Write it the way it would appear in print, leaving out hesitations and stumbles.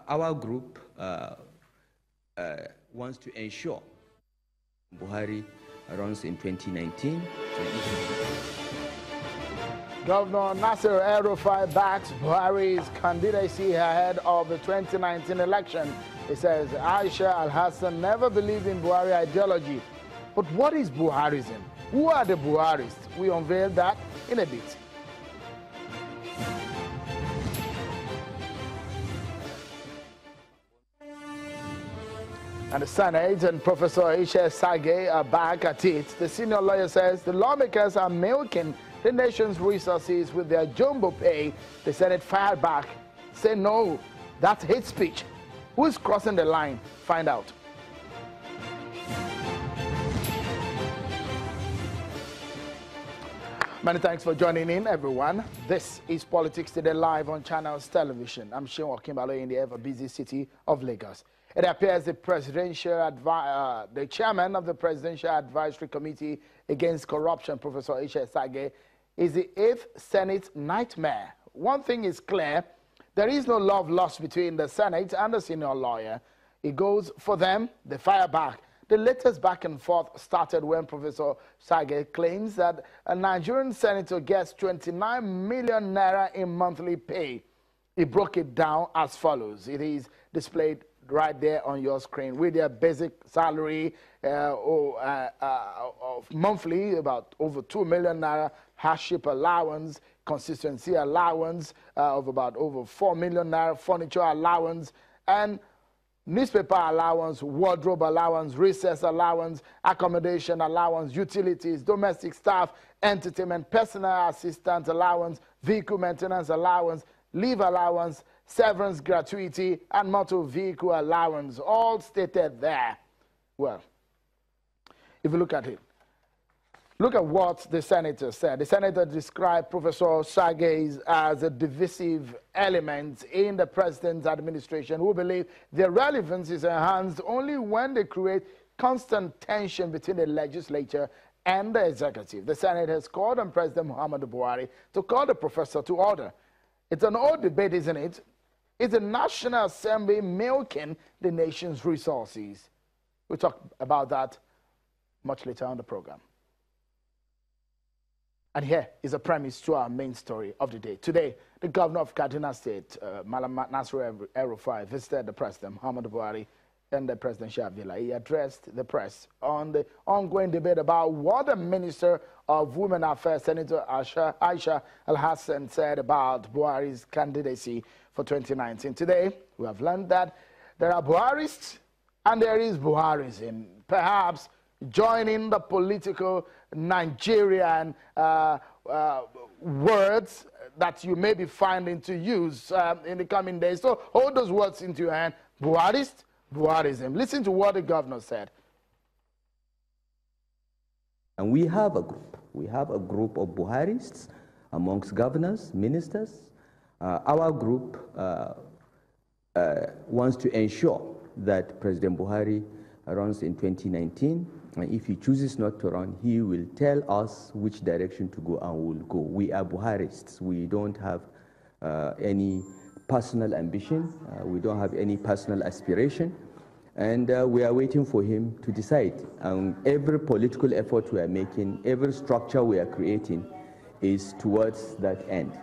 Our group wants to ensure Buhari runs in 2019. Governor Nasir El-Rufai backs Buhari's candidacy ahead of the 2019 election. He says Aisha Al-Hassan never believed in Buhari ideology. But what is Buharism? Who are the Buharists? We unveil that in a bit. And the Senate and Professor Sagay are back at it. The senior lawyer says the lawmakers are milking the nation's resources with their jumbo pay. The Senate fired back, say no, that's hate speech. Who is crossing the line? Find out. Many thanks for joining in, everyone. This is Politics Today live on Channels Television. I'm Sean Wakimbalo in the ever-busy city of Lagos. It appears the chairman of the Presidential Advisory Committee Against Corruption, Professor Sagay, is the 8th Senate nightmare. One thing is clear, there is no love lost between the Senate and the senior lawyer. It goes for them, they fire back. The latest back and forth started when Professor Sagay claims that a Nigerian senator gets 29 million naira in monthly pay. He broke it down as follows. It is displayed right there on your screen with their basic salary of monthly about over 2 million naira, hardship allowance, consistency allowance of about over 4 million naira, furniture allowance, and newspaper allowance, wardrobe allowance, recess allowance, accommodation allowance, utilities, domestic staff, entertainment, personal assistant allowance, vehicle maintenance allowance, leave allowance, severance gratuity, and motor vehicle allowance, all stated there. Well, if you look at it, look at what the senator said. The senator described Professor Sagay as a divisive element in the president's administration who believe their relevance is enhanced only when they create constant tension between the legislature and the executive. The Senate has called on President Muhammadu Buhari to call the professor to order. It's an old debate, isn't it? It's the National Assembly milking the nation's resources. We'll talk about that much later on the program. And here is a premise to our main story of the day. Today, the governor of Kaduna State, Malam Nasir El-Rufai, visited the President Muhammadu Buhari and the presidential villa. He addressed the press on the ongoing debate about what the Minister of Women Affairs, Senator Aisha Al-Hassan, said about Buhari's candidacy for 2019. Today, we have learned that there are Buharists and there is Buharism. Perhaps joining the political Nigerian words that you may be finding to use in the coming days. So hold those words into your hand. Buharist, Buharism. Listen to what the governor said. And we have a group. We have a group of Buharists amongst governors, ministers. Our group wants to ensure that President Buhari runs in 2019. And if he chooses not to run, he will tell us which direction to go and we'll go. We are Buharists. We don't have any personal ambition. We don't have any personal aspiration. And we are waiting for him to decide. And every political effort we are making, every structure we are creating is towards that end.